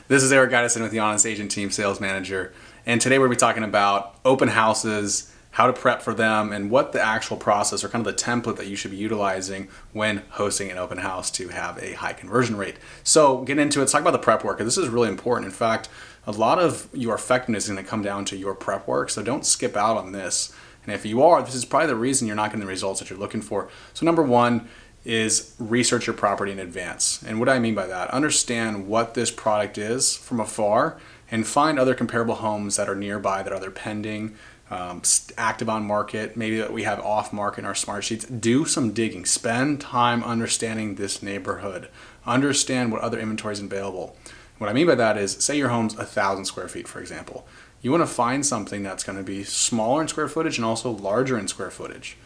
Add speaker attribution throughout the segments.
Speaker 1: This is Eric Gaddison with the Honest Agent Team Sales Manager. And today we're going to be talking about open houses, how to prep for them, and what the actual process or kind of the template that you should be utilizing when hosting an open house to have a high conversion rate. So get into it, let's talk about the prep work. This is really important. In fact, a lot of your effectiveness is going to come down to your prep work. So don't skip out on this. And if you are, this is probably the reason you're not getting the results that you're looking for. So number one is research your property in advance. And what do I mean by that? Understand what this product is from afar and find other comparable homes that are nearby that are either pending, active on market, maybe that we have off market in our smart sheets. Do some digging. Spend time understanding this neighborhood. Understand what other inventory is available. What I mean by that is, say your home's 1,000 square feet, for example. You want to find something that's going to be smaller in square footage and also larger in square footage.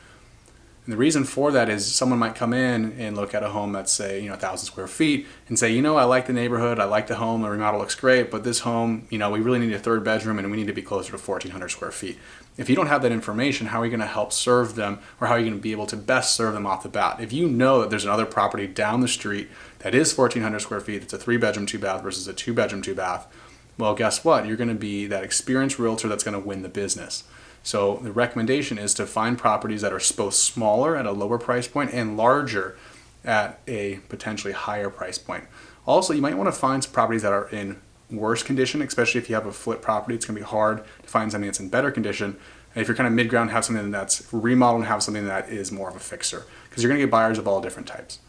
Speaker 1: And the reason for that is someone might come in and look at a home that's, say, 1,000 square feet and say, I like the neighborhood, I like the home, the remodel looks great, but this home, we really need a third bedroom and we need to be closer to 1,400 square feet. If you don't have that information, how are you going to help serve them, or how are you going to be able to best serve them off the bat? If you know that there's another property down the street that is 1,400 square feet, it's a 3-bedroom, 2-bath versus a 2-bedroom, 2-bath, well, guess what? You're going to be that experienced realtor that's going to win the business. So the recommendation is to find properties that are both smaller at a lower price point and larger at a potentially higher price point. Also, you might want to find some properties that are in worse condition, especially if you have a flip property. It's going to be hard to find something that's in better condition. And if you're kind of mid-ground, have something that's remodeled and have something that is more of a fixer, because you're going to get buyers of all different types.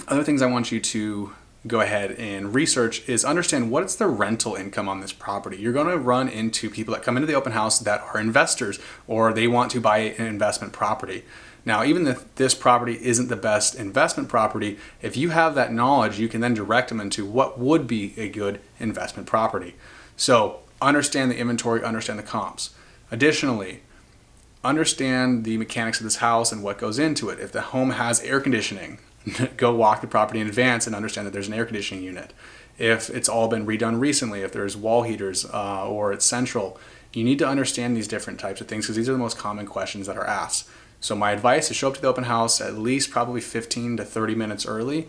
Speaker 1: Other things I want you to go ahead and research is understand what's the rental income on this property. You're going to run into people that come into the open house that are investors, or they want to buy an investment property. Now, even if this property isn't the best investment property, if you have that knowledge, you can then direct them into what would be a good investment property. So understand the inventory, understand the comps. Additionally, understand the mechanics of this house and what goes into it. If the home has air conditioning, go walk the property in advance and understand that there's an air conditioning unit. If it's all been redone recently, if there's wall heaters or it's central, you need to understand these different types of things because these are the most common questions that are asked. So my advice is show up to the open house at least probably 15 to 30 minutes early,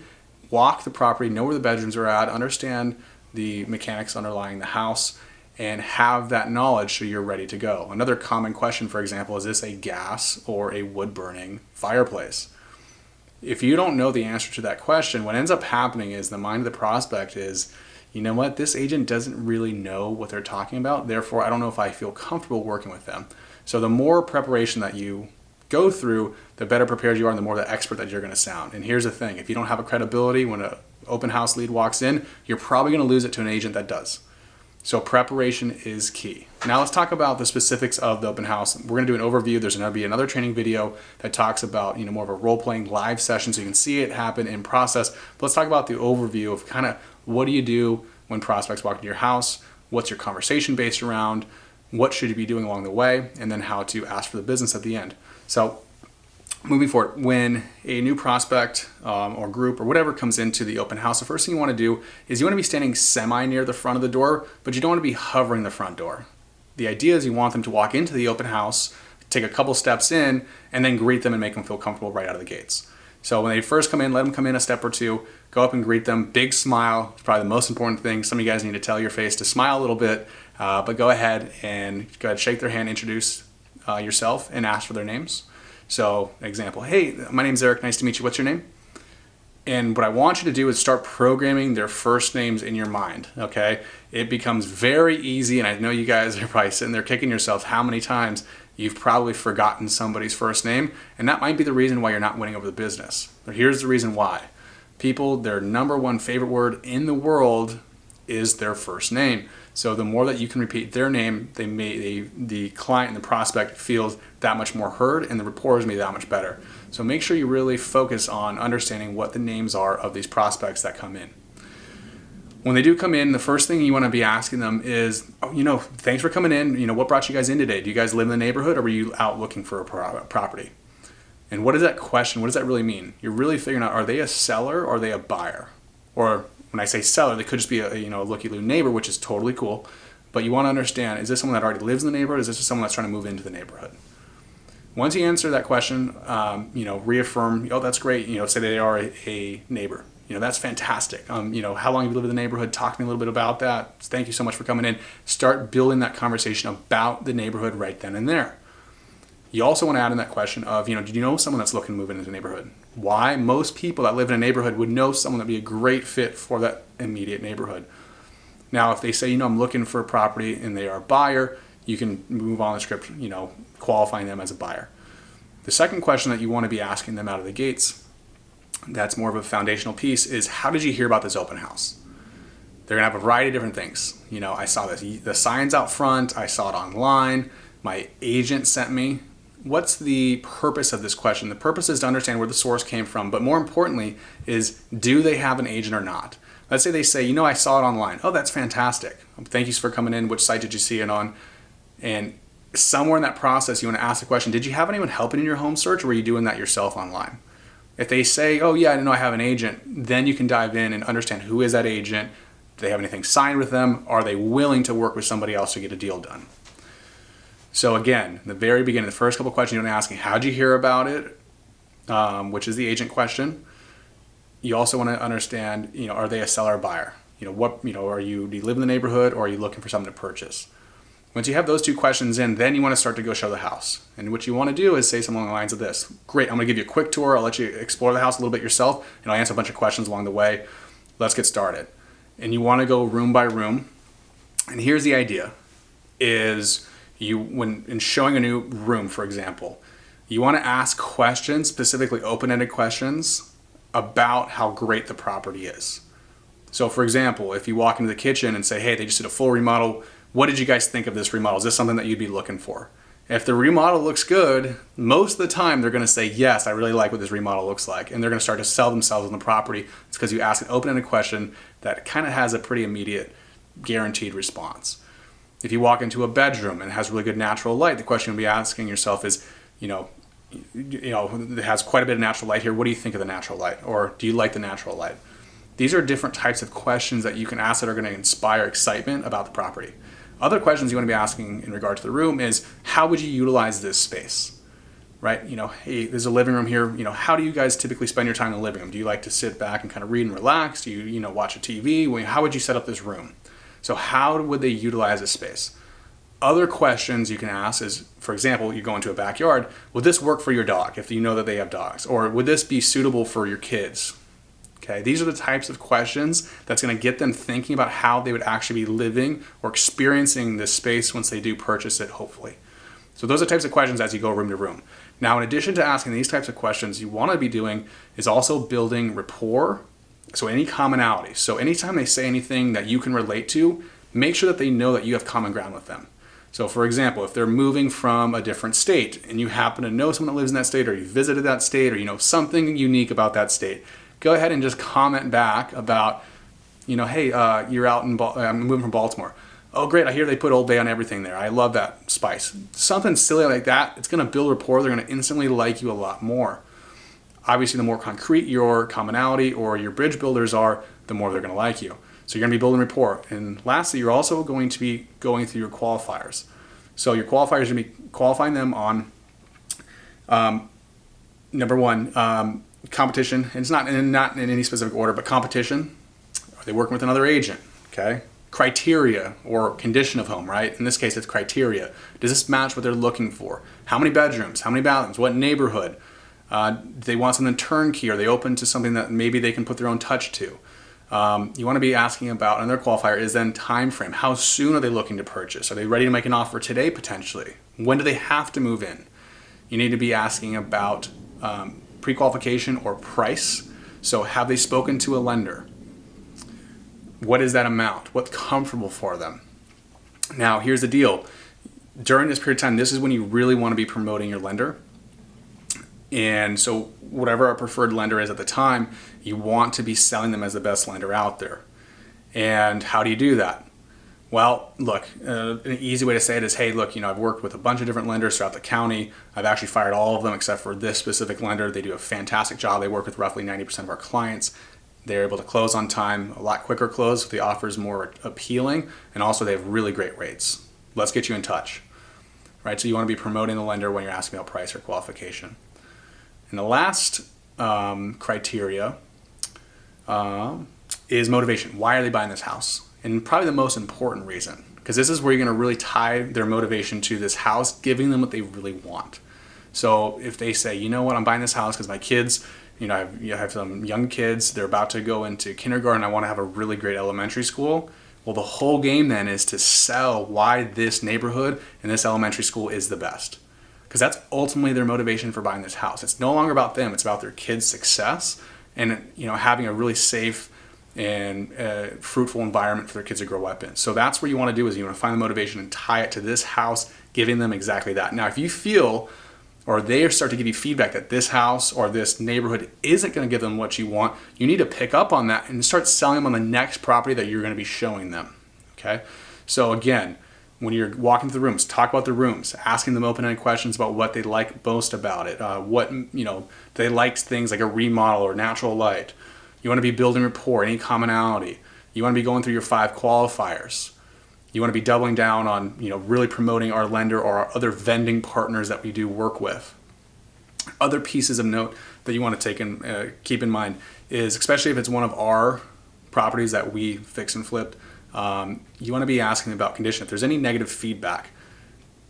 Speaker 1: walk the property, know where the bedrooms are at, understand the mechanics underlying the house, and have that knowledge so you're ready to go. Another common question, for example, is this a gas or a wood burning fireplace? If you don't know the answer to that question, what ends up happening is the mind of the prospect is, this agent doesn't really know what they're talking about, therefore I don't know if I feel comfortable working with them. So the more preparation that you go through, the better prepared you are and the more the expert that you're going to sound. And here's the thing, if you don't have a credibility when an open house lead walks in, you're probably going to lose it to an agent that does. So preparation is key. Now let's talk about the specifics of the open house. We're going to do an overview. There's going to be another training video that talks about more of a role-playing live session so you can see it happen in process. But let's talk about the overview of kind of what do you do when prospects walk into your house, what's your conversation based around, what should you be doing along the way, and then how to ask for the business at the end. So moving forward, when a new prospect or group or whatever comes into the open house, the first thing you want to do is you want to be standing semi near the front of the door, but you don't want to be hovering the front door. The idea is you want them to walk into the open house, take a couple steps in, and then greet them and make them feel comfortable right out of the gates. So when they first come in, let them come in a step or two, go up and greet them. Big smile, it's probably the most important thing. Some of you guys need to tell your face to smile a little bit, but go ahead, shake their hand, introduce yourself, and ask for their names. So, example, hey, my name's Eric, nice to meet you, what's your name? And what I want you to do is start programming their first names in your mind, okay? It becomes very easy, and I know you guys are probably sitting there kicking yourselves how many times you've probably forgotten somebody's first name, and that might be the reason why you're not winning over the business. But here's the reason why. People, their number one favorite word in the world is their first name. So the more that you can repeat their name, the client and the prospect feels that much more heard, and the rapport is going to be that much better. So make sure you really focus on understanding what the names are of these prospects that come in. When they do come in, the first thing you want to be asking them is, thanks for coming in. What brought you guys in today? Do you guys live in the neighborhood, or were you out looking for a property? And what is that question? What does that really mean? You're really figuring out, are they a seller or are they a buyer? Or when I say seller, they could just be a looky-loo neighbor, which is totally cool. But you want to understand, is this someone that already lives in the neighborhood? Is this just someone that's trying to move into the neighborhood? Once you answer that question, reaffirm, oh, that's great. Say they are a neighbor. That's fantastic. How long have you lived in the neighborhood? Talk to me a little bit about that. Thank you so much for coming in. Start building that conversation about the neighborhood right then and there. You also want to add in that question of, did you know someone that's looking to move into the neighborhood? Why? Most people that live in a neighborhood would know someone that would be a great fit for that immediate neighborhood. Now, if they say, I'm looking for a property and they are a buyer, you can move on the script, qualifying them as a buyer. The second question that you want to be asking them out of the gates, that's more of a foundational piece, is how did you hear about this open house? They're going to have a variety of different things. I saw the signs out front. I saw it online. My agent sent me. What's the purpose of this question? The purpose is to understand where the source came from, but more importantly is, do they have an agent or not? Let's say they say, I saw it online. Oh, that's fantastic. Thank you for coming in. Which site did you see it on? And somewhere in that process, you want to ask the question, did you have anyone helping in your home search, or were you doing that yourself online? If they say, oh yeah, I didn't know I have an agent, then you can dive in and understand who is that agent. Do they have anything signed with them? Are they willing to work with somebody else to get a deal done? So again, the very beginning, the first couple questions you want to ask, how'd you hear about it? Which is the agent question. You also want to understand, are they a seller or buyer? Do you live in the neighborhood, or are you looking for something to purchase? Once you have those two questions in, then you want to start to go show the house. And what you want to do is say something along the lines of this. Great, I'm going to give you a quick tour. I'll let you explore the house a little bit yourself, and I'll answer a bunch of questions along the way. Let's get started. And you want to go room by room. And here's the idea, is when in showing a new room, for example, you want to ask questions, specifically open-ended questions, about how great the property is. So for example, if you walk into the kitchen and say, hey, they just did a full remodel, what did you guys think of this remodel? Is this something that you'd be looking for? If the remodel looks good, most of the time they're going to say, yes, I really like what this remodel looks like. And they're going to start to sell themselves on the property. It's because you ask an open-ended question that kind of has a pretty immediate, guaranteed response. If you walk into a bedroom and it has really good natural light, the question you'll be asking yourself is, it has quite a bit of natural light here. What do you think of the natural light? Or do you like the natural light? These are different types of questions that you can ask that are going to inspire excitement about the property. Other questions you want to be asking in regard to the room is, how would you utilize this space? Right? Hey, there's a living room here. How do you guys typically spend your time in the living room? Do you like to sit back and kind of read and relax? Do you, watch a TV? How would you set up this room? So how would they utilize this space? Other questions you can ask is, for example, you go into a backyard, would this work for your dog if you know that they have dogs? Or would this be suitable for your kids? Okay, these are the types of questions that's going to get them thinking about how they would actually be living or experiencing this space once they do purchase it, hopefully. So those are types of questions as you go room to room. Now, in addition to asking these types of questions, you want to be doing is also building rapport. So any commonality. So anytime they say anything that you can relate to, make sure that they know that you have common ground with them. So for example, if they're moving from a different state and you happen to know someone that lives in that state, or you visited that state, or you know something unique about that state, go ahead and just comment back about, hey, you're out I'm moving from Baltimore. Oh, great, I hear they put Old Bay on everything there. I love that spice. Something silly like that, it's going to build rapport. They're going to instantly like you a lot more. Obviously, the more concrete your commonality or your bridge builders are, the more they're going to like you. So you're going to be building rapport. And lastly, you're also going to be going through your qualifiers. So your qualifiers are going to be qualifying them on, number one, competition. And it's not in any specific order, but competition. Are they working with another agent? Okay. Criteria or condition of home, right? In this case, it's criteria. Does this match what they're looking for? How many bedrooms? How many bathrooms? What neighborhood? Do they want something turnkey? Are they open to something that maybe they can put their own touch to? You want to be asking about, another qualifier is then time frame. How soon are they looking to purchase? Are they ready to make an offer today potentially? When do they have to move in? You need to be asking about pre-qualification or price. So have they spoken to a lender? What is that amount? What's comfortable for them? Now, here's the deal. During this period of time, this is when you really want to be promoting your lender. And so whatever our preferred lender is at the time, you want to be selling them as the best lender out there. And how do you do that? Well, look, an easy way to say it is, hey, look, I've worked with a bunch of different lenders throughout the county. I've actually fired all of them except for this specific lender. They do a fantastic job. They work with roughly 90% of our clients. They're able to close on time, a lot quicker close. The offer is more appealing, and also they have really great rates. Let's get you in touch, right? So you want to be promoting the lender when you're asking about price or qualification. And the last criteria is motivation. Why are they buying this house? And probably the most important reason, because this is where you're going to really tie their motivation to this house, giving them what they really want. So if they say, you know what, I'm buying this house because my kids, I have some young kids, they're about to go into kindergarten, I want to have a really great elementary school. Well, the whole game then is to sell why this neighborhood and this elementary school is the best. Because that's ultimately their motivation for buying this house. It's no longer about them, it's about their kids' success and having a really safe and fruitful environment for their kids to grow up in. So that's what you want to do, is you want to find the motivation and tie it to this house, giving them exactly that. Now, if you feel, or they start to give you feedback that this house or this neighborhood isn't going to give them what you want, you need to pick up on that and start selling them on the next property that you're going to be showing them. Okay? So again, when you're walking through the rooms, talk about the rooms, asking them open-ended questions about what they like most about it. They like things like a remodel or natural light. You want to be building rapport, any commonality. You want to be going through your 5 qualifiers. You want to be doubling down on, really promoting our lender or our other vending partners that we do work with. Other pieces of note that you want to take and keep in mind is, especially if it's one of our properties that we fix and flipped, you want to be asking about condition. If there's any negative feedback,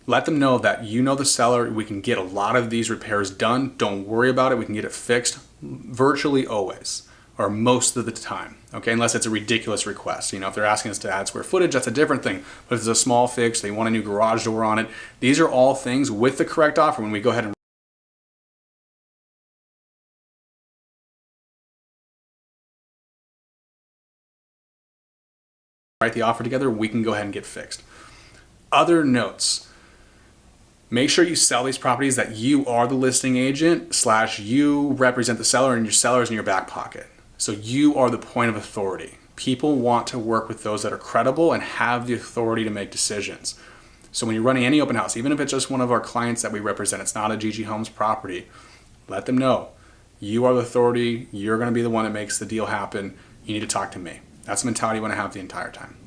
Speaker 1: let them know that the seller, we can get a lot of these repairs done. Don't worry about it. We can get it fixed virtually always, or most of the time, okay? Unless it's a ridiculous request. If they're asking us to add square footage, that's a different thing. But if it's a small fix, they want a new garage door on it, these are all things with the correct offer. When we go ahead and write the offer together, we can go ahead and get fixed. Other notes. Make sure you sell these properties that you are the listing agent / you represent the seller, and your seller's in your back pocket. So you are the point of authority. People want to work with those that are credible and have the authority to make decisions. So when you're running any open house, even if it's just one of our clients that we represent, it's not a GG Homes property, let them know you are the authority. You're going to be the one that makes the deal happen. You need to talk to me. That's the mentality you want to have the entire time.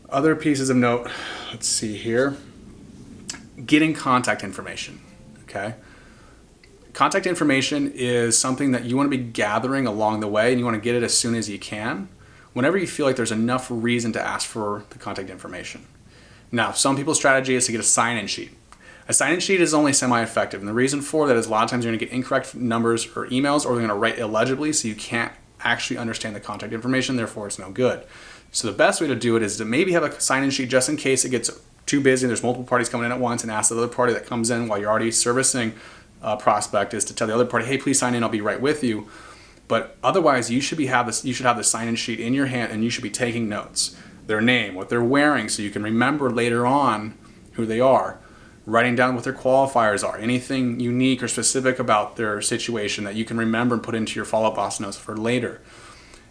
Speaker 1: Other pieces of note, let's see here. Getting contact information, okay? Contact information is something that you want to be gathering along the way, and you want to get it as soon as you can, whenever you feel like there's enough reason to ask for the contact information. Now, some people's strategy is to get a sign-in sheet. A sign-in sheet is only semi-effective, and the reason for that is a lot of times you're going to get incorrect numbers or emails, or they're going to write illegibly, so you can't actually understand the contact information, therefore it's no good. So the best way to do it is to maybe have a sign-in sheet just in case it gets too busy and there's multiple parties coming in at once, and ask the other party that comes in while you're already servicing a prospect is to tell the other party, hey, please sign in, I'll be right with you. But otherwise, you should have the sign-in sheet in your hand, and you should be taking notes. Their name, what they're wearing, so you can remember later on who they are. Writing down what their qualifiers are, anything unique or specific about their situation that you can remember and put into your follow-up boss notes for later.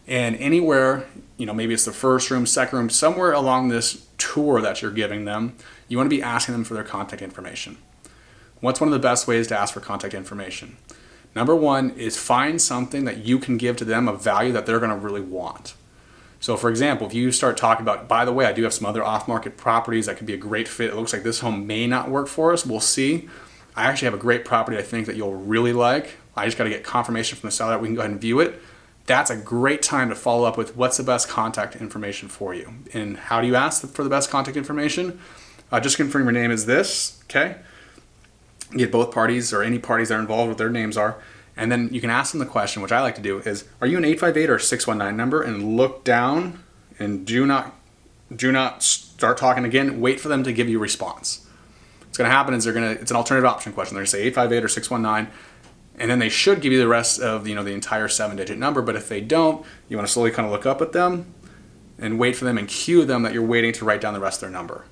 Speaker 1: And anywhere, maybe it's the first room, second room, somewhere along this tour that you're giving them, you want to be asking them for their contact information. What's one of the best ways to ask for contact information? Number one is find something that you can give to them of value that they're going to really want. So for example, if you start talking about, by the way, I do have some other off-market properties that could be a great fit. It looks like this home may not work for us. We'll see. I actually have a great property I think that you'll really like. I just got to get confirmation from the seller that we can go ahead and view it. That's a great time to follow up with what's the best contact information for you. And how do you ask for the best contact information? Just confirm your name is this, okay? Get both parties or any parties that are involved, what their names are. And then you can ask them the question, which I like to do, is, are you an 858 or 619 number? And look down and do not start talking again. Wait for them to give you a response. What's going to happen is it's an alternative option question. They're going to say 858 or 619. And then they should give you the rest of the entire 7-digit number. But if they don't, you want to slowly kind of look up at them and wait for them and cue them that you're waiting to write down the rest of their number.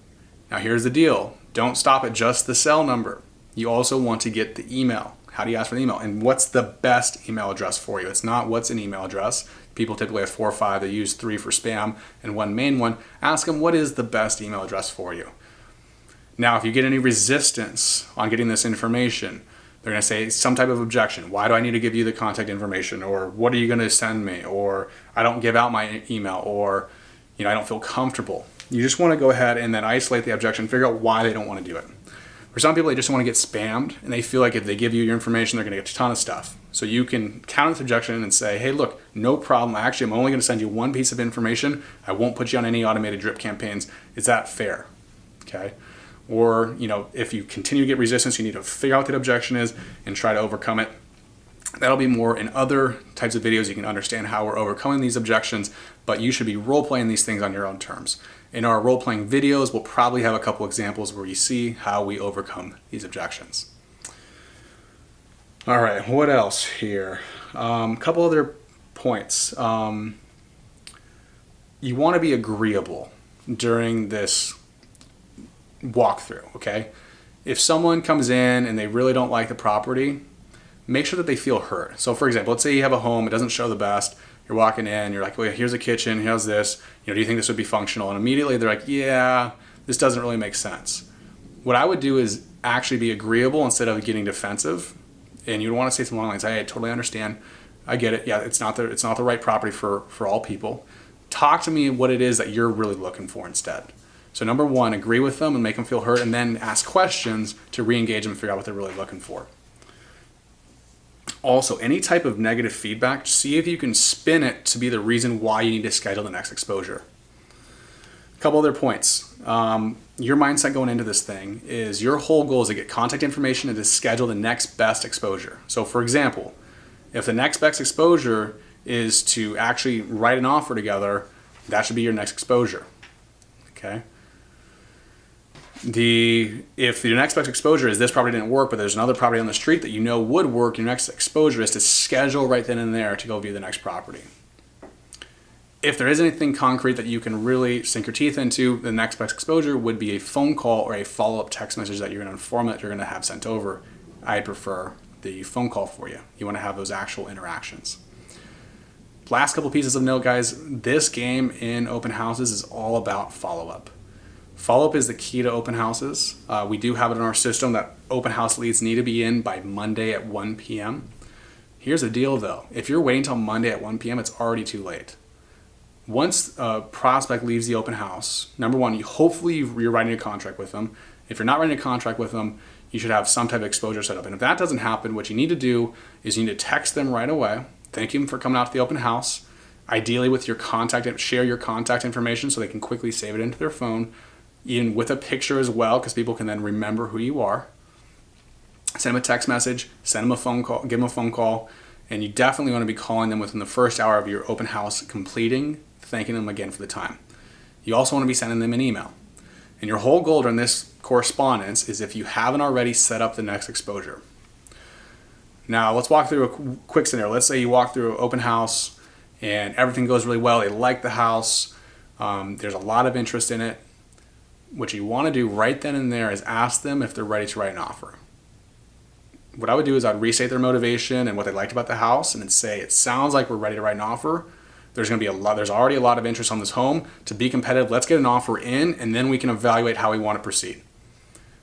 Speaker 1: Now here's the deal. Don't stop at just the cell number. You also want to get the email. How do you ask for the email? And what's the best email address for you? It's not what's an email address. People typically have 4 or 5. They use 3 for spam and 1 main one. Ask them, what is the best email address for you? Now, if you get any resistance on getting this information, they're going to say some type of objection. Why do I need to give you the contact information? Or what are you going to send me? Or I don't give out my email. Or I don't feel comfortable. You just want to go ahead and then isolate the objection, figure out why they don't want to do it. For some people, they just want to get spammed, and they feel like if they give you your information, they're going to get a ton of stuff. So you can counter this objection and say, hey, look, no problem. I'm only going to send you one piece of information. I won't put you on any automated drip campaigns. Is that fair? Okay. Or, if you continue to get resistance, you need to figure out what that objection is and try to overcome it. That'll be more in other types of videos. You can understand how we're overcoming these objections, but you should be role-playing these things on your own terms. In our role-playing videos, we'll probably have a couple examples where you see how we overcome these objections. All right, what else here? Couple other points. You want to be agreeable during this walkthrough, okay? If someone comes in and they really don't like the property, make sure that they feel heard. So for example, let's say you have a home, it doesn't show the best, you're walking in, you're like, well, here's a kitchen, here's this, do you think this would be functional? And immediately they're like, yeah, this doesn't really make sense. What I would do is actually be agreeable instead of getting defensive. And you'd want to say something along the lines, hey, I totally understand, I get it, yeah, it's not the right property for all people. Talk to me what it is that you're really looking for instead. So number one, agree with them and make them feel heard, and then ask questions to re-engage them and figure out what they're really looking for. Also, any type of negative feedback, see if you can spin it to be the reason why you need to schedule the next exposure. A couple other points. Your mindset going into this thing is your whole goal is to get contact information and to schedule the next best exposure. So for example, if the next best exposure is to actually write an offer together, that should be your next exposure. Okay? If your next best exposure is this property didn't work, but there's another property on the street that would work, your next exposure is to schedule right then and there to go view the next property. If there is anything concrete that you can really sink your teeth into, the next best exposure would be a phone call or a follow-up text message that you're going to inform that you're going to have sent over. I prefer the phone call for you. You want to have those actual interactions. Last couple pieces of note, guys, this game in open houses is all about follow-up. Follow-up is the key to open houses. We do have it in our system that open house leads need to be in by Monday at 1 p.m. Here's the deal though. If you're waiting until Monday at 1 p.m., it's already too late. Once a prospect leaves the open house, number one, hopefully you're writing a contract with them. If you're not writing a contract with them, you should have some type of exposure set up. And if that doesn't happen, what you need to do is you need to text them right away, thank them for coming out to the open house, ideally with your contact, share your contact information so they can quickly save it into their phone, even with a picture as well, because people can then remember who you are. Send them a text message, send them a phone call, give them a phone call, and you definitely want to be calling them within the first hour of your open house completing, thanking them again for the time. You also want to be sending them an email. And your whole goal during this correspondence is if you haven't already set up the next exposure. Now let's walk through a quick scenario. Let's say you walk through an open house and everything goes really well. They like the house. There's a lot of interest in it. What you want to do right then and there is ask them if they're ready to write an offer. What I would do is I'd restate their motivation and what they liked about the house and then say, it sounds like we're ready to write an offer. There's already a lot of interest on this home. To be competitive, let's get an offer in and then we can evaluate how we want to proceed.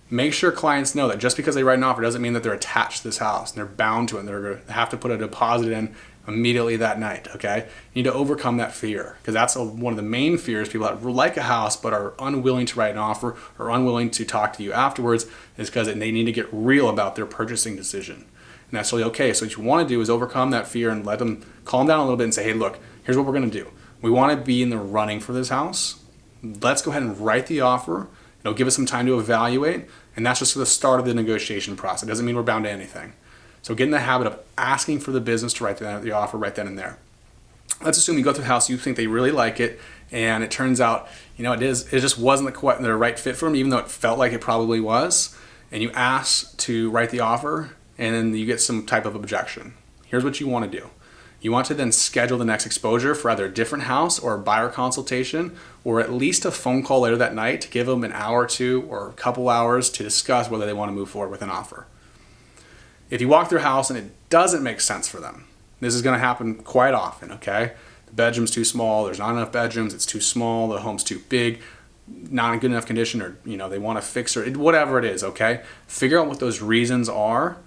Speaker 1: Make sure clients know that just because they write an offer doesn't mean that they're attached to this house and they're bound to it and they're going to have to put a deposit in immediately that night, okay? You need to overcome that fear because that's one of the main fears people that like a house but are unwilling to write an offer or unwilling to talk to you afterwards is because they need to get real about their purchasing decision. And that's really okay. So what you want to do is overcome that fear and let them calm down a little bit and say, hey, look, here's what we're going to do. We want to be in the running for this house. Let's go ahead and write the offer. It'll give us some time to evaluate, and that's just the start of the negotiation process. It doesn't mean we're bound to anything. So get in the habit of asking for the business to write the offer right then and there. Let's assume you go through the house, you think they really like it, and it turns out, it just wasn't the right fit for them, even though it felt like it probably was, and you ask to write the offer, and then you get some type of objection. Here's what you want to do. You want to then schedule the next exposure for either a different house or a buyer consultation or at least a phone call later that night to give them an hour or two or a couple hours to discuss whether they want to move forward with an offer. If you walk through a house and it doesn't make sense for them, this is going to happen quite often, okay? The bedroom's too small, there's not enough bedrooms, it's too small, the home's too big, not in good enough condition, or they want to fix it, whatever it is, okay? Figure out what those reasons are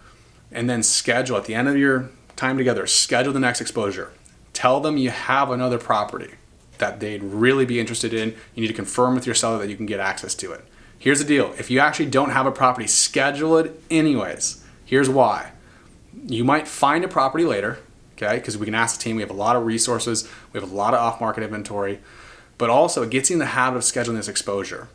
Speaker 1: and then schedule at the end of your time together, schedule the next exposure. Tell them you have another property that they'd really be interested in. You need to confirm with your seller that you can get access to it. Here's the deal. If you actually don't have a property, schedule it anyways. Here's why. You might find a property later, okay? Because we can ask the team. We have a lot of resources. We have a lot of off-market inventory. But also, it gets you in the habit of scheduling this exposure.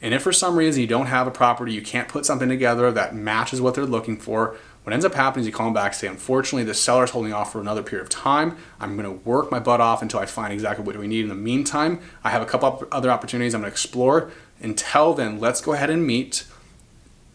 Speaker 1: And if for some reason you don't have a property, you can't put something together that matches what they're looking for, what ends up happening is you call them back and say, unfortunately, the seller's holding off for another period of time. I'm going to work my butt off until I find exactly what we need. In the meantime, I have a couple other opportunities I'm going to explore. Until then, let's go ahead and meet.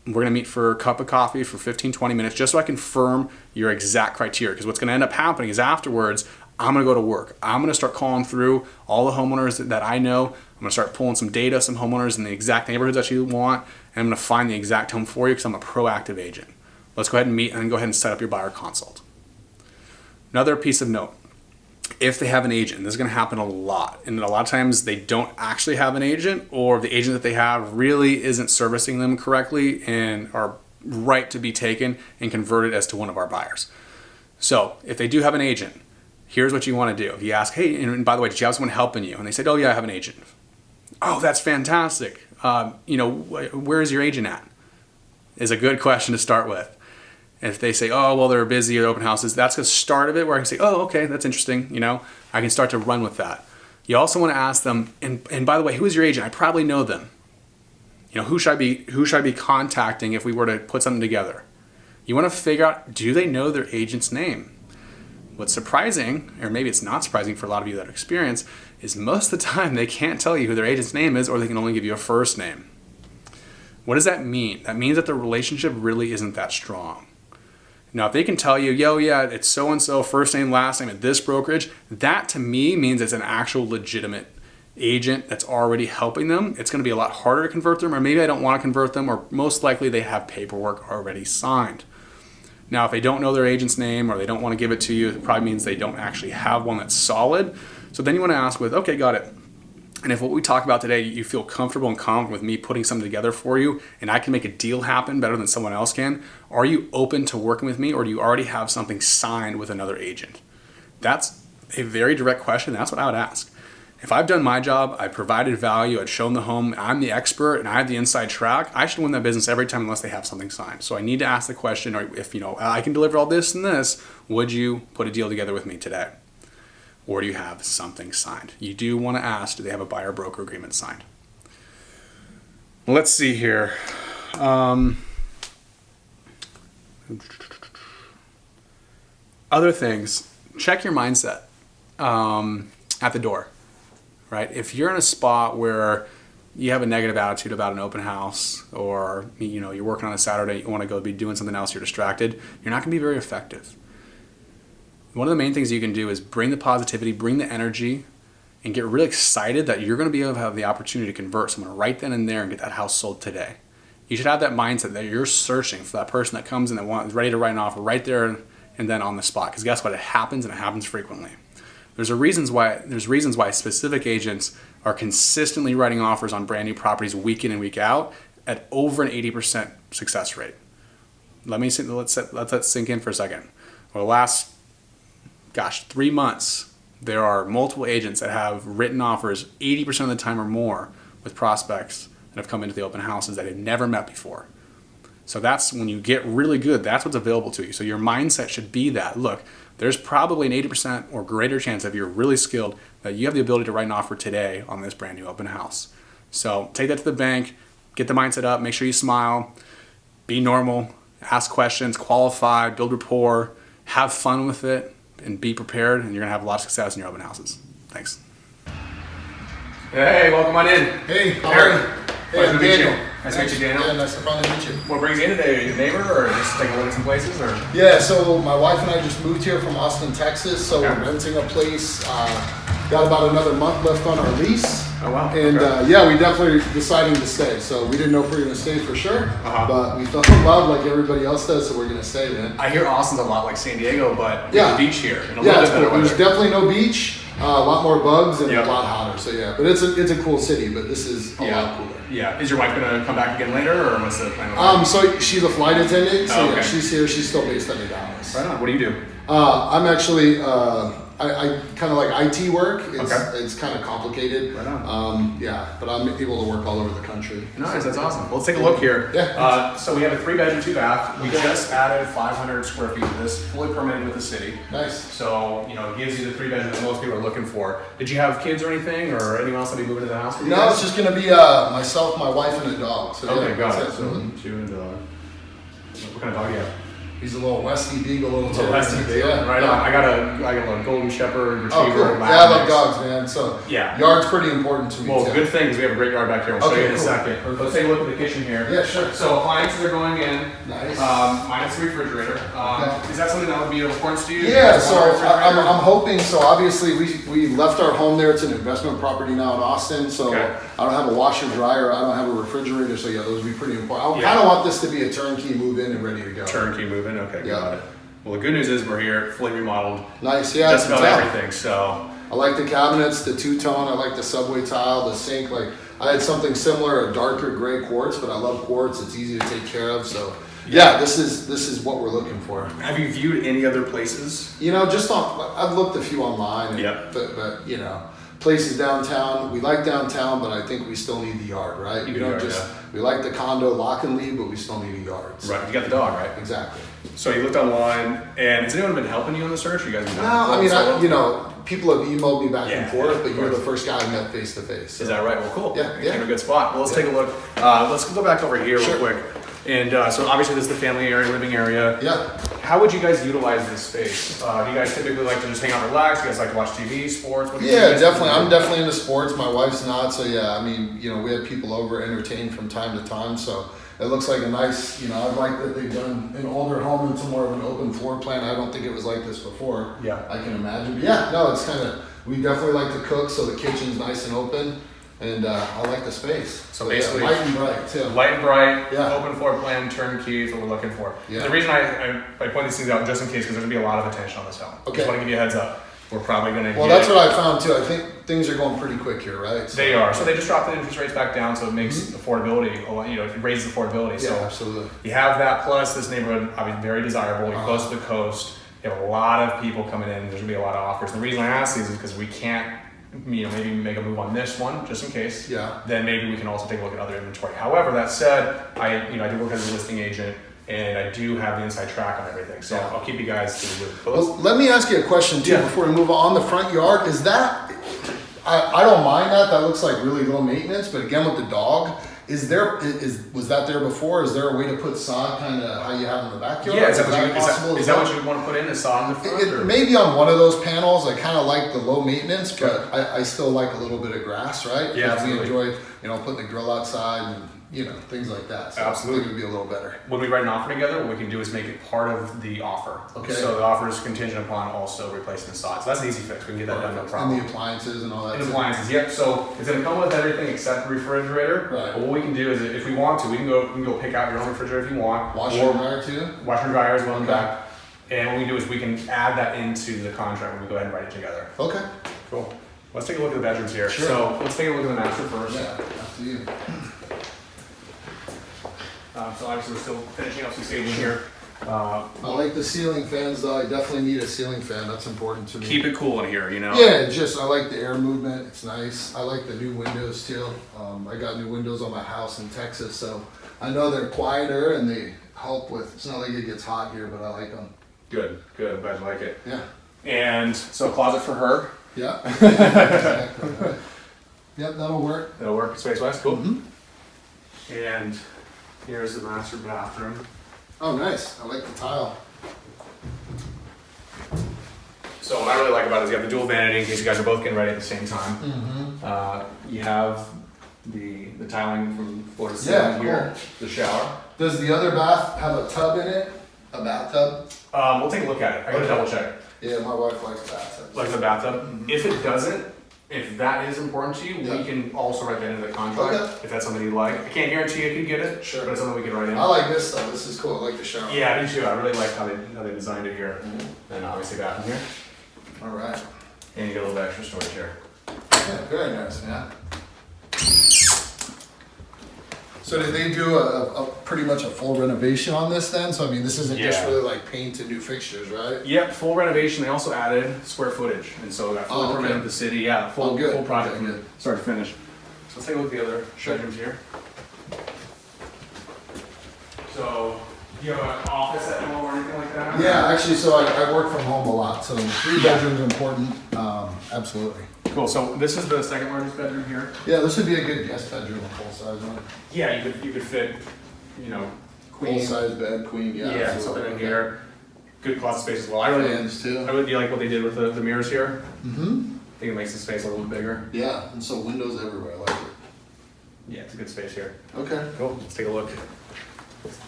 Speaker 1: We're going to meet for a cup of coffee for 15, 20 minutes just so I confirm your exact criteria. Because what's going to end up happening is afterwards, I'm going to go to work. I'm going to start calling through all the homeowners that I know. I'm going to start pulling some data, some homeowners in the exact neighborhoods that you want, and I'm going to find the exact home for you because I'm a proactive agent. Let's go ahead and meet and then go ahead and set up your buyer consult. Another piece of note, if they have an agent, this is going to happen a lot. And a lot of times they don't actually have an agent, or the agent that they have really isn't servicing them correctly and are right to be taken and converted as to one of our buyers. So if they do have an agent, here's what you want to do. If you ask, hey, and by the way, did you have someone helping you? And they said, oh yeah, I have an agent. Oh, that's fantastic. Where is your agent at? Is a good question to start with. If they say, oh, well, they're busy at open houses, that's the start of it where I can say, oh, okay, that's interesting. I can start to run with that. You also want to ask them, and by the way, who is your agent? I probably know them. Who should I be contacting if we were to put something together? You want to figure out, do they know their agent's name? What's surprising, or maybe it's not surprising for a lot of you that experience, is most of the time they can't tell you who their agent's name is, or they can only give you a first name. What does that mean? That means that the relationship really isn't that strong. Now, if they can tell you, it's so-and-so, first name, last name at this brokerage, that to me means it's an actual legitimate agent that's already helping them. It's going to be a lot harder to convert them, or maybe I don't want to convert them, or most likely they have paperwork already signed. Now, if they don't know their agent's name or they don't want to give it to you, it probably means they don't actually have one that's solid. So then you want to ask with, okay, got it. And if what we talk about today, you feel comfortable and confident with me putting something together for you, and I can make a deal happen better than someone else can, are you open to working with me, or do you already have something signed with another agent? That's a very direct question. That's what I would ask. If I've done my job, I've provided value, I've shown the home, I'm the expert, and I have the inside track, I should win that business every time unless they have something signed. So I need to ask the question, or if I can deliver all this and this, would you put a deal together with me today? Or do you have something signed? You do want to ask, do they have a buyer-broker agreement signed? Let's see here. Other things, check your mindset at the door, right? If you're in a spot where you have a negative attitude about an open house, or you're working on a Saturday, you want to go be doing something else, you're distracted, you're not going to be very effective. One of the main things you can do is bring the positivity, bring the energy, and get really excited that you're going to be able to have the opportunity to convert someone right then and there and get that house sold today. You should have that mindset that you're searching for that person that comes in that is ready to write an offer right there and then on the spot. Because guess what? It happens, and it happens frequently. There's reasons why specific agents are consistently writing offers on brand new properties week in and week out at over an 80% success rate. Let's let that sink in for a second. Well, the last 3 months, there are multiple agents that have written offers 80% of the time or more with prospects that have come into the open houses that they've never met before. So that's when you get really good, that's what's available to you. So your mindset should be that, look, there's probably an 80% or greater chance if you're really skilled that you have the ability to write an offer today on this brand new open house. So take that to the bank, get the mindset up, make sure you smile, be normal, ask questions, qualify, build rapport, have fun with it, and be prepared, and you're gonna have a lot of success in your open houses. Thanks. Hey, welcome on in.
Speaker 2: Hey, how are you? Hey, I'm Daniel.
Speaker 1: Nice to meet you, Daniel.
Speaker 2: Yeah, nice to finally meet you.
Speaker 1: What brings you in today? Are you a neighbor, or just take a look at some places, or?
Speaker 2: Yeah, so my wife and I just moved here from Austin, Texas, so
Speaker 1: Okay.
Speaker 2: we're renting a place. Got about another month left on our lease.
Speaker 1: Oh, wow.
Speaker 2: And
Speaker 1: Okay.
Speaker 2: we definitely deciding to stay. So we didn't know if we were gonna stay for sure,
Speaker 1: Uh-huh.
Speaker 2: but we fell in love like everybody else does, so we're gonna stay, man.
Speaker 1: I hear Austin's a lot like San Diego, but
Speaker 2: Yeah.
Speaker 1: there's a beach here and a
Speaker 2: Yeah,
Speaker 1: little
Speaker 2: it's
Speaker 1: bit better
Speaker 2: cool. There's
Speaker 1: weather.
Speaker 2: definitely no beach, a lot more bugs, and
Speaker 1: Yep.
Speaker 2: a lot hotter. So yeah, but it's a cool city, but this is a lot cooler.
Speaker 1: Yeah. Is your wife gonna come back again later, or what's the plan?
Speaker 2: So she's a flight attendant, so
Speaker 1: Oh,
Speaker 2: yeah,
Speaker 1: okay.
Speaker 2: she's here. She's still based out of Dallas.
Speaker 1: Right on. What do you do?
Speaker 2: I'm actually I kind of like IT work.
Speaker 1: Okay.
Speaker 2: It's kind of complicated.
Speaker 1: Right on.
Speaker 2: Yeah, but I'm able to work all over the country.
Speaker 1: Nice, that's awesome. Well, let's take a look here.
Speaker 2: Yeah.
Speaker 1: So we have a 3-bedroom, 2-bath. We just added 500 square feet to this, fully permitted with the city.
Speaker 2: Nice.
Speaker 1: So, you know, it gives you the 3 bedroom that most people are looking for. Did you have kids or anything, or anyone else that be moving to the house with you
Speaker 2: No,
Speaker 1: guys?
Speaker 2: it's just gonna be myself, my wife, and a dog. So
Speaker 1: Okay,
Speaker 2: yeah,
Speaker 1: got it.
Speaker 2: that's
Speaker 1: So 2 and a dog. What kind of dog do you have?
Speaker 2: He's a little Westie Beagle, little
Speaker 1: So Westie Beagle.
Speaker 2: Yeah,
Speaker 1: Right
Speaker 2: yeah.
Speaker 1: on. I got a golden shepherd, retriever,
Speaker 2: Oh, cool.
Speaker 1: lab
Speaker 2: Yeah, I love
Speaker 1: mix.
Speaker 2: dogs, man. So
Speaker 1: Yeah.
Speaker 2: yard's pretty important to me.
Speaker 1: Well,
Speaker 2: too.
Speaker 1: good thing because we have a great yard back here. We'll show
Speaker 2: Okay,
Speaker 1: you in a
Speaker 2: cool.
Speaker 1: second. Let's take a look at the kitchen here.
Speaker 2: Yeah, sure.
Speaker 1: So appliances are going in.
Speaker 2: Nice.
Speaker 1: Minus the refrigerator.
Speaker 2: Okay.
Speaker 1: Is that something that would be of importance to you?
Speaker 2: Yeah,
Speaker 1: Just
Speaker 2: so
Speaker 1: one refrigerator?
Speaker 2: I'm hoping, so obviously we left our home there. It's an investment property now in Austin, so
Speaker 1: Okay.
Speaker 2: I don't have a washer dryer, I don't have a refrigerator, so yeah, those would be pretty important. I
Speaker 1: Yeah.
Speaker 2: kind of want this to be a turnkey move in and ready to go.
Speaker 1: Turnkey moving. Okay,
Speaker 2: Yeah.
Speaker 1: got it. Well, the good news is we're here, fully remodeled.
Speaker 2: Nice, yeah.
Speaker 1: Just
Speaker 2: I can
Speaker 1: about
Speaker 2: tell.
Speaker 1: everything. So
Speaker 2: I like the cabinets, the two-tone, I like the subway tile, the sink, like, I had something similar, a darker gray quartz, but I love quartz, it's easy to take care of, so. Yeah, this is what we're looking for.
Speaker 1: have you viewed any other places?
Speaker 2: You know, just on, I've looked a few online, and,
Speaker 1: Yep.
Speaker 2: but you know, places downtown. We like downtown, but I think we still need the yard, right?
Speaker 1: Need
Speaker 2: We
Speaker 1: the
Speaker 2: don't
Speaker 1: yard,
Speaker 2: just
Speaker 1: yeah.
Speaker 2: we like the condo lock and leave, but we still need a yard. So-
Speaker 1: Right. You got the dog, right?
Speaker 2: Exactly.
Speaker 1: So you looked online, and has anyone been helping you on the search? You guys been
Speaker 2: No, I mean,
Speaker 1: solo?
Speaker 2: you know, people have emailed me back
Speaker 1: Yeah,
Speaker 2: and forth,
Speaker 1: of
Speaker 2: but you're the
Speaker 1: course.
Speaker 2: first guy I met face to face.
Speaker 1: Is that right? Well, cool.
Speaker 2: Yeah,
Speaker 1: You're
Speaker 2: yeah.
Speaker 1: in a good spot. Well, let's take a look. Let's go back over here
Speaker 2: Sure.
Speaker 1: real quick. And so obviously this is the family area, living area.
Speaker 2: Yeah.
Speaker 1: How would you guys utilize this space? Do you guys typically like to just hang out and relax? You guys like to watch TV, sports? What do you
Speaker 2: Yeah,
Speaker 1: guys
Speaker 2: definitely.
Speaker 1: do?
Speaker 2: I'm definitely into sports. My wife's not, so yeah. I mean, you know, we have people over entertained from time to time, so it looks like a nice. You know, I like that they've done an older home into more of an open floor plan. I don't think it was like this before.
Speaker 1: Yeah.
Speaker 2: I can imagine. But yeah, no, it's kind of. We definitely like to cook, so the kitchen's nice and open, and I like the space.
Speaker 1: So
Speaker 2: yeah,
Speaker 1: basically-
Speaker 2: light and bright too.
Speaker 1: Light and bright,
Speaker 2: Yeah.
Speaker 1: open floor plan, turnkey is what we're looking for.
Speaker 2: Yeah.
Speaker 1: The reason I point these things out just in case, because there's gonna be a lot of attention on this home.
Speaker 2: Okay.
Speaker 1: Just want to give you a heads up. We're probably gonna
Speaker 2: Well,
Speaker 1: get,
Speaker 2: that's what I found too. I think things are going pretty quick here, right? So-
Speaker 1: they are. So they just dropped the interest rates back down, so it makes affordability, a lot- you know, it raises affordability.
Speaker 2: Yeah,
Speaker 1: So
Speaker 2: absolutely.
Speaker 1: you have that, plus this neighborhood, obviously very desirable. You're
Speaker 2: Uh-huh.
Speaker 1: close to the coast. You have a lot of people coming in. There's gonna be a lot of offers. And the reason I ask these is because we can't, you know, maybe make a move on this one just in case.
Speaker 2: Yeah.
Speaker 1: Then maybe we can also take a look at other inventory. However, that said, I do work as a listing agent, and I do have the inside track on everything. So
Speaker 2: Yeah.
Speaker 1: I'll keep you guys to the loop. But let's-
Speaker 2: Well, let me ask you a question too
Speaker 1: Yeah.
Speaker 2: before we move on. The front yard, is that, I don't mind that, that looks like really low maintenance, but again with the dog, was that there before? Is there a way to put sod kind of how you have in the backyard?
Speaker 1: yeah, is that, what you,
Speaker 2: possible
Speaker 1: is
Speaker 2: as
Speaker 1: that
Speaker 2: well?
Speaker 1: what you want to put in? A saw in the front?
Speaker 2: It
Speaker 1: or?
Speaker 2: may be on one of those panels. I kind of like the low maintenance, but I still like a little bit of grass, right?
Speaker 1: Yeah,
Speaker 2: 'Cause we
Speaker 1: absolutely.
Speaker 2: enjoy, you know, putting the grill outside and, you know, things like that. So
Speaker 1: Absolutely.
Speaker 2: I think it would be a little better.
Speaker 1: When we write an offer together, what we can do is make it part of the offer.
Speaker 2: Okay.
Speaker 1: So the offer is contingent upon also replacing the sod. So that's an easy fix. We can get that done, no problem.
Speaker 2: And the appliances and all that.
Speaker 1: And
Speaker 2: too.
Speaker 1: appliances, yep. So it's gonna come with everything except the refrigerator.
Speaker 2: Right.
Speaker 1: But what we can do is, if we want to, we can go pick out your own refrigerator if you want.
Speaker 2: Washer
Speaker 1: Or
Speaker 2: and dryer too?
Speaker 1: washer and dryer as well in the
Speaker 2: Okay.
Speaker 1: back. And what we do is we can add that into the contract when we go ahead and write it together.
Speaker 2: Okay.
Speaker 1: Cool. Let's take a look at the bedrooms here.
Speaker 2: Sure.
Speaker 1: So let's take a look at the master first.
Speaker 2: Yeah, after you.
Speaker 1: So obviously we're still finishing up some staging here.
Speaker 2: I like the ceiling fans though. I definitely need a ceiling fan. That's important to me.
Speaker 1: Keep it cool in here, you know.
Speaker 2: Yeah, I like the air movement. It's nice. I like the new windows too. I got new windows on my house in Texas, so I know they're quieter and they help with. It's not like it gets hot here, but I like them.
Speaker 1: Good, good. I'm glad you like it.
Speaker 2: Yeah.
Speaker 1: And so a closet for her.
Speaker 2: Yeah. Exactly. Yep, that'll work.
Speaker 1: That'll work space-wise. Cool.
Speaker 2: Mhm.
Speaker 1: And here's the master bathroom.
Speaker 2: Oh, nice. I like the tile.
Speaker 1: So what I really like about it is you have the dual vanity in case you guys are both getting ready at the same time.
Speaker 2: Mm-hmm.
Speaker 1: You have the tiling from floor to
Speaker 2: Yeah,
Speaker 1: ceiling here, the shower.
Speaker 2: Does the other bath have a tub in it? A bathtub?
Speaker 1: We'll take a look at it. I gotta
Speaker 2: Okay.
Speaker 1: double check.
Speaker 2: Yeah, my wife likes bathtubs.
Speaker 1: Like the bathtub. If it doesn't, if that is important to you,
Speaker 2: Yeah.
Speaker 1: we can also write that into the contract.
Speaker 2: Okay.
Speaker 1: If that's something you like. I can't guarantee you could get it,
Speaker 2: Sure.
Speaker 1: but it's something we can write in.
Speaker 2: I like this though. This is cool. I like the shower.
Speaker 1: Yeah, I do too. I really like how they designed it here.
Speaker 2: Mhm.
Speaker 1: And obviously bathroom here.
Speaker 2: All right.
Speaker 1: And you get a little bit extra storage here.
Speaker 2: Yeah, very nice, man. So did they do a pretty much a full renovation on this then? So I mean, this isn't just
Speaker 1: Yeah.
Speaker 2: really like paint and new fixtures, right?
Speaker 1: Yep, full renovation. They also added square footage, and so got fully
Speaker 2: Oh, okay.
Speaker 1: permitted with the city. Yeah, full
Speaker 2: Oh, good.
Speaker 1: full project
Speaker 2: Okay,
Speaker 1: from
Speaker 2: good.
Speaker 1: start to finish. So let's take a look at the other bedrooms here. So, do you have an office at home or anything like that?
Speaker 2: Yeah, actually, so I work from home a lot, so 3 bedrooms important. Absolutely.
Speaker 1: Cool. So this is the second largest bedroom here.
Speaker 2: Yeah, this would be a good guest bedroom, a full size one.
Speaker 1: Yeah, you could fit, queen.
Speaker 2: Full size bed, queen. Yeah,
Speaker 1: Yeah,
Speaker 2: absolutely.
Speaker 1: something in here. Good closet space as well. I really
Speaker 2: Fans too.
Speaker 1: I really like what they did with the mirrors here.
Speaker 2: Mm-hmm.
Speaker 1: I think it makes the space a little bit bigger.
Speaker 2: Yeah, and so windows everywhere. I like it.
Speaker 1: Yeah, it's a good space here.
Speaker 2: Okay.
Speaker 1: Cool. Let's take a look.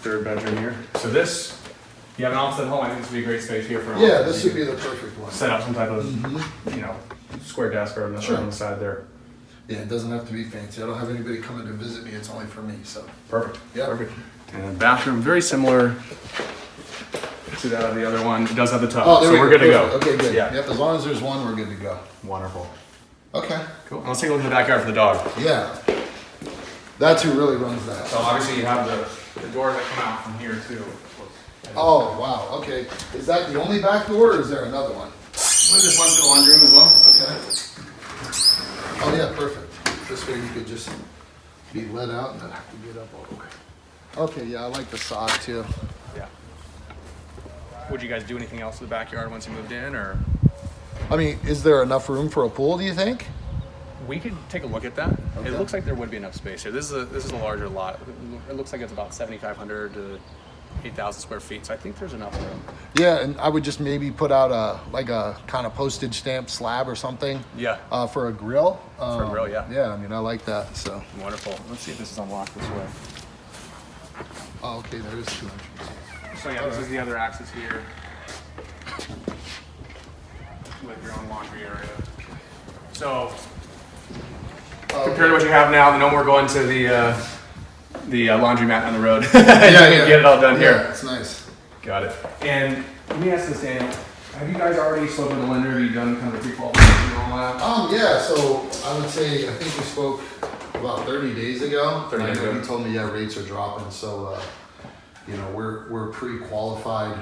Speaker 1: Third bedroom here. So this, you have an office at home. I think this would be a great space here for an
Speaker 2: Yeah,
Speaker 1: office.
Speaker 2: this would be the perfect one.
Speaker 1: Set up some type of,
Speaker 2: Mhm.
Speaker 1: square desk or on the,
Speaker 2: Sure.
Speaker 1: on the side there.
Speaker 2: Yeah, it doesn't have to be fancy. I don't have anybody coming to visit me. It's only for me. So.
Speaker 1: Perfect.
Speaker 2: Yeah.
Speaker 1: Perfect. And bathroom, very similar to that of the other one. It does have the tub,
Speaker 2: Oh, there
Speaker 1: so
Speaker 2: we
Speaker 1: we're
Speaker 2: go.
Speaker 1: good to go.
Speaker 2: Perfect. Okay, good.
Speaker 1: Yeah.
Speaker 2: Yep. As long as there's one, we're good to go.
Speaker 1: Wonderful.
Speaker 2: Okay.
Speaker 1: Cool. And let's take a look at the backyard for the dog.
Speaker 2: Yeah. That's who really runs that.
Speaker 1: So obviously you have the doors that come out from here too.
Speaker 2: Oh, wow. Okay. Is that the only back door or is there another one?
Speaker 1: Well, there's one to the laundry room as well.
Speaker 2: Okay. Oh, yeah, perfect. This way you could just be let out and not have to get up all the way. Okay, yeah, I like the sod too.
Speaker 1: Yeah. Would you guys do anything else to the backyard once you moved in, or?
Speaker 2: I mean, is there enough room for a pool, do you think?
Speaker 1: We could take a look at that.
Speaker 2: Okay.
Speaker 1: It looks like there would be enough space here. This is a larger lot. It looks like it's about 7,500 to 8,000 square feet. So I think there's enough room.
Speaker 2: Yeah, and I would just maybe put out a kind of postage stamp slab or something.
Speaker 1: Yeah.
Speaker 2: For a grill.
Speaker 1: For a grill, yeah.
Speaker 2: Yeah, I mean, I like that. So.
Speaker 1: Wonderful. Let's see if this is unlocked this way.
Speaker 2: Oh, okay, there is 2 entrances.
Speaker 1: So yeah, this is the other access here. With your own laundry area. So compared to what you have now, no more going to the laundromat on the road.
Speaker 2: Yeah,
Speaker 1: You
Speaker 2: yeah.
Speaker 1: can get it all done here.
Speaker 2: Yeah, it's nice.
Speaker 1: Got it. And let me ask this, Daniel. Have you guys already spoken to the lender? Have you done kind of a pre-qualification and all that?
Speaker 2: Yeah, so I would say, I think we spoke about 30 days ago.
Speaker 1: 30 days
Speaker 2: I know
Speaker 1: ago.
Speaker 2: he told me, yeah, rates are dropping, so, we're pre-qualified,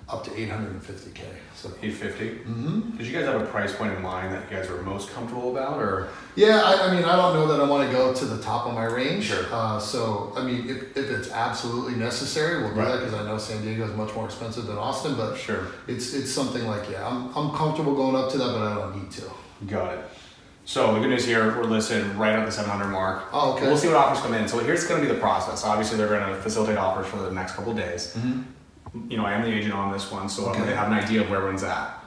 Speaker 2: up to 850K, so.
Speaker 1: 850.
Speaker 2: Mm-hmm.
Speaker 1: Did you guys have a price point in mind that you guys were most comfortable about, or?
Speaker 2: Yeah, I mean, I don't know that I want to go to the top of my range.
Speaker 1: Sure.
Speaker 2: So, I mean, if it's absolutely necessary, we'll do
Speaker 1: Right.
Speaker 2: that because I know San Diego is much more expensive than Austin, but
Speaker 1: Sure.
Speaker 2: it's something like, yeah, I'm comfortable going up to that, but I don't need to.
Speaker 1: Got it. So the good news here, we're listed right at the 700 mark.
Speaker 2: Oh, okay.
Speaker 1: We'll see what offers come in. So here's going to be the process. Obviously, they're going to facilitate offers for the next couple of days.
Speaker 2: Mm-hmm.
Speaker 1: I am the agent on this one, so I'm
Speaker 2: Okay.
Speaker 1: going to have an idea of where everyone's at.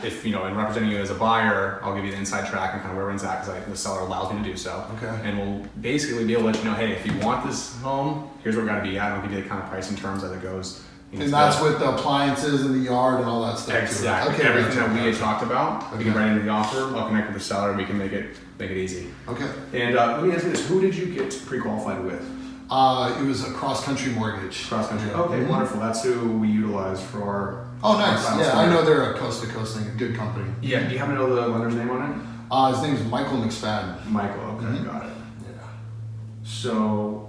Speaker 1: If, in representing you as a buyer, I'll give you the inside track and kind of where everyone's at because the seller allows me to do so.
Speaker 2: Okay.
Speaker 1: And we'll basically be able to let you know, hey, if you want this home, here's where we're going to be at. I'll give you the kind of pricing terms as it goes.
Speaker 2: And that's with the appliances in the yard and all that stuff. too.
Speaker 1: Exactly.
Speaker 2: Okay,
Speaker 1: Everything
Speaker 2: gotcha,
Speaker 1: that we had
Speaker 2: gotcha.
Speaker 1: talked about, we can
Speaker 2: Okay.
Speaker 1: write into the offer. I'll connect with the seller. We can make it easy.
Speaker 2: Okay.
Speaker 1: And let me ask you this: who did you get pre-qualified with?
Speaker 2: It was a cross-country mortgage.
Speaker 1: Cross country.
Speaker 2: Yeah.
Speaker 1: Okay,
Speaker 2: Mhm.
Speaker 1: wonderful. That's who we utilize for our.
Speaker 2: Oh, nice.
Speaker 1: our final
Speaker 2: Yeah, I
Speaker 1: standard.
Speaker 2: know they're a coast-to-coast thing, a good company.
Speaker 1: Yeah. Do you happen to know the lender's name on
Speaker 2: His name is Michael McSpadden.
Speaker 1: it? Michael. Okay,
Speaker 2: Mhm.
Speaker 1: got it.
Speaker 2: Yeah.
Speaker 1: So,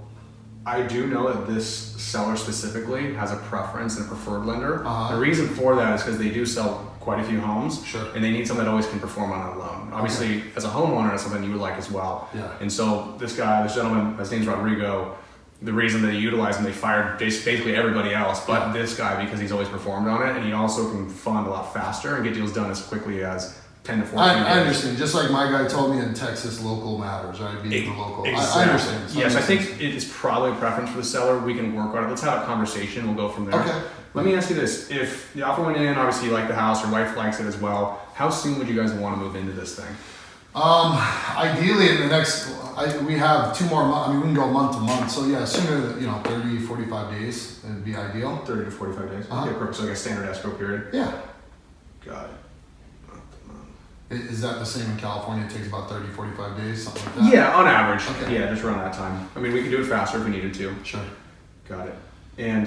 Speaker 1: I do know that this seller specifically has a preference and a preferred lender.
Speaker 2: Uh-huh.
Speaker 1: The reason for that is because they do sell quite a few homes.
Speaker 2: Sure.
Speaker 1: And they need someone that always can perform on a loan. Obviously, as a homeowner, that's something you would like as well.
Speaker 2: Yeah.
Speaker 1: And so this gentleman, his name's Rodrigo. The reason that they utilize him, they fired basically everybody else, but this guy because he's always performed on it, and he also can fund a lot faster and get deals done as quickly as 10 to 14
Speaker 2: I
Speaker 1: days.
Speaker 2: understand. Just like my guy told me in Texas, local matters, right? Being the local.
Speaker 1: Exactly.
Speaker 2: I understand. So
Speaker 1: Yes,
Speaker 2: that
Speaker 1: I
Speaker 2: makes
Speaker 1: think it is probably a preference for the seller. We can work on it. Let's have a conversation. We'll go from there.
Speaker 2: Okay.
Speaker 1: Let me ask you this. If the offer went in, obviously you like the house, your wife likes it as well, how soon would you guys want to move into this thing?
Speaker 2: Ideally, in the next, we have 2 more months. I mean, we can go month to month. So yeah, sooner, 30, 45 days would be ideal.
Speaker 1: 30 to 45 days.
Speaker 2: Uh-huh.
Speaker 1: Okay, perfect. So like a standard escrow period.
Speaker 2: Yeah.
Speaker 1: Got it.
Speaker 2: Is that the same in California? It takes about 30, 45 days, something like that?
Speaker 1: Yeah, on average.
Speaker 2: Okay.
Speaker 1: Yeah, just around that time. I mean, we could do it faster if we needed to.
Speaker 2: Sure.
Speaker 1: Got it. And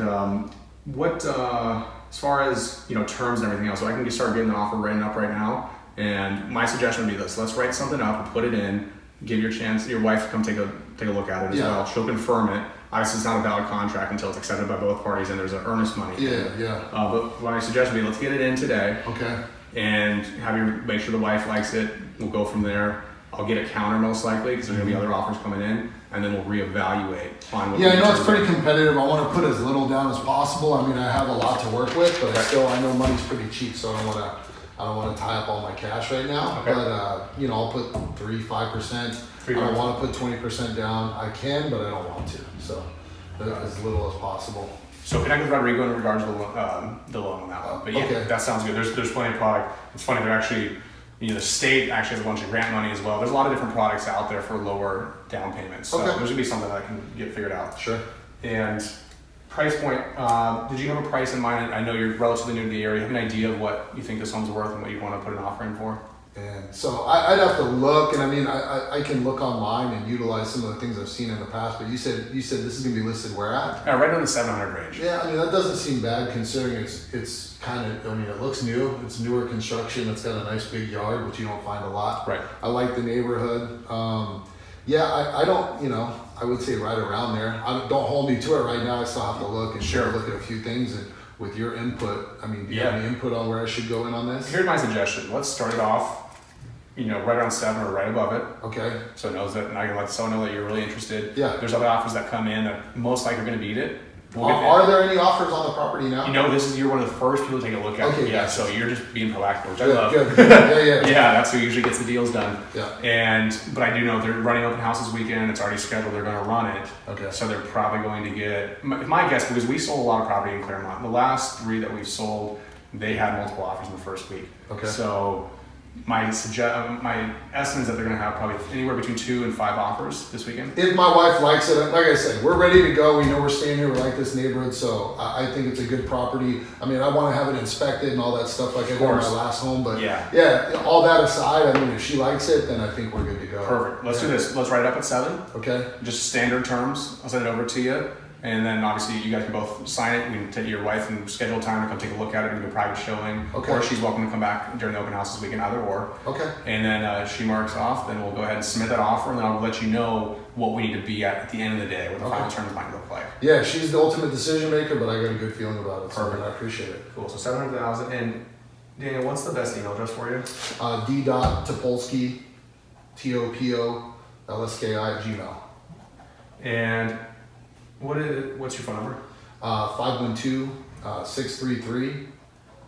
Speaker 1: what, as far as terms and everything else, so I can start getting the offer written up right now. And my suggestion would be this: let's write something up and put it in. Give your wife to come take take a look at it as
Speaker 2: Yeah.
Speaker 1: well. She'll confirm it. Obviously, it's not a valid contract until it's accepted by both parties and there's an earnest money.
Speaker 2: Yeah.
Speaker 1: But what I suggest would be, let's get it in today
Speaker 2: Okay.
Speaker 1: and have you make sure the wife likes it. We'll go from there. I'll get a counter most likely because there's going to be other offers coming in, and then we'll reevaluate on what.
Speaker 2: Yeah, I know it's
Speaker 1: terms
Speaker 2: pretty
Speaker 1: are.
Speaker 2: competitive. I want to put as little down as possible. I mean, I have a lot to work with, but I know money's pretty cheap, so I don't want to tie up all my cash right now.
Speaker 1: Okay.
Speaker 2: But you know, I'll put 3-5%. I don't want to put 20% down. I can, but I don't want to. So as little as possible.
Speaker 1: So connect with Rodrigo in regards to the loan on that one. But yeah,
Speaker 2: Okay.
Speaker 1: that sounds good. There's plenty of product. It's funny, they're actually, the state actually has a bunch of grant money as well. There's a lot of different products out there for lower down payments. So
Speaker 2: Okay.
Speaker 1: there's gonna be something that can get figured out.
Speaker 2: Sure.
Speaker 1: And price point, did you have a price in mind? I know you're relatively new to the area. You have an idea of what you think this home's worth and what you want to put an offer in for?
Speaker 2: And so I'd have to look, and I mean, I can look online and utilize some of the things I've seen in the past. But you said this is gonna be listed where at?
Speaker 1: Right around the 700 range.
Speaker 2: Yeah, I mean that doesn't seem bad considering it's kind of. I mean, it looks new. It's newer construction. It's got a nice big yard, which you don't find a lot.
Speaker 1: Right.
Speaker 2: I like the neighborhood. Yeah, I don't. I would say right around there. Don't hold me to it right now. I still have to look and
Speaker 1: Sure.
Speaker 2: look at a few things. And with your input, I mean, do you
Speaker 1: Yeah.
Speaker 2: have any input on where I should go in on this?
Speaker 1: Here's my suggestion. Let's start it off, right around 7 or right above it.
Speaker 2: Okay.
Speaker 1: So it knows that, and I can let someone know that you're really interested.
Speaker 2: Yeah.
Speaker 1: There's other offers that come in that most likely are going to beat it. We'll get
Speaker 2: Are there any offers on the property now?
Speaker 1: you're one of the first people to take a look at it.
Speaker 2: Okay,
Speaker 1: Yeah,
Speaker 2: gotcha.
Speaker 1: so you're just being proactive, which I
Speaker 2: Good,
Speaker 1: love.
Speaker 2: good. Yeah.
Speaker 1: Yeah, that's who usually gets the deals done.
Speaker 2: Yeah.
Speaker 1: But I do know they're running open house this weekend. It's already scheduled. They're going to run it.
Speaker 2: Okay.
Speaker 1: So they're probably going to get, my guess, because we sold a lot of property in Claremont. The last 3 that we've sold, they had multiple offers in the first week.
Speaker 2: Okay.
Speaker 1: So my estimate is that they're going to have probably anywhere between 2 and 5 offers this weekend.
Speaker 2: If my wife likes it, like I said, we're ready to go. We know we're staying here. We like this neighborhood, so I think it's a good property. I mean, I want to have it inspected and all that stuff like I did in my last home. But
Speaker 1: Yeah.
Speaker 2: all that aside, I mean, if she likes it, then I think we're good to go.
Speaker 1: Perfect. Let's do this. Let's write it up at 7.
Speaker 2: Okay.
Speaker 1: Just standard terms. I'll send it over to you. And then obviously you guys can both sign it. We can take your wife and schedule time to come take a look at it and do a private showing.
Speaker 2: Okay.
Speaker 1: Or she's welcome to come back during the open house this weekend, either or.
Speaker 2: Okay.
Speaker 1: And then she marks off, then we'll go ahead and submit that offer, and then I'll let you know what we need to be at the end of the day, what the final terms might look like.
Speaker 2: Yeah, she's the ultimate decision maker, but I got a good feeling about it.
Speaker 1: Perfect.
Speaker 2: So I appreciate it.
Speaker 1: Cool. So 700,000. And Daniel, what's the best email address for you?
Speaker 2: D.Topolsky, TOPOLSKI at Gmail.
Speaker 1: And what's your phone number?
Speaker 2: 512-633-0295.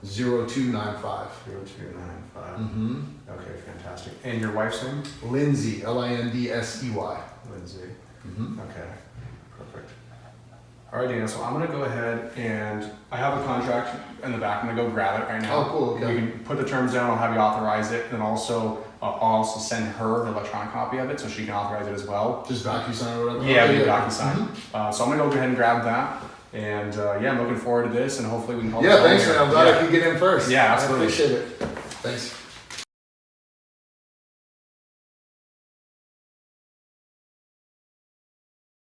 Speaker 1: 0295.
Speaker 2: Mm-hmm.
Speaker 1: Okay, fantastic. And your wife's name?
Speaker 2: Lindsay, Lindsey.
Speaker 1: Lindsay.
Speaker 2: Mm-hmm.
Speaker 1: Okay, perfect. All right, Daniel, so I'm going to go ahead and I have a contract in the back. I'm going to go grab it right now.
Speaker 2: Oh, cool, okay.
Speaker 1: We can put the terms down. I'll have you authorize it. And also, I'll also send her the electronic copy of it so she can authorize it as well.
Speaker 2: Just DocuSign or whatever?
Speaker 1: Yeah,
Speaker 2: Okay,
Speaker 1: we DocuSign. So I'm going to go ahead and grab that. And I'm looking forward to this, and hopefully we can call
Speaker 2: Yeah,
Speaker 1: this
Speaker 2: thanks,
Speaker 1: over
Speaker 2: man. I'm
Speaker 1: here.
Speaker 2: glad I could get in first.
Speaker 1: Yeah, absolutely.
Speaker 2: I appreciate it. Thanks.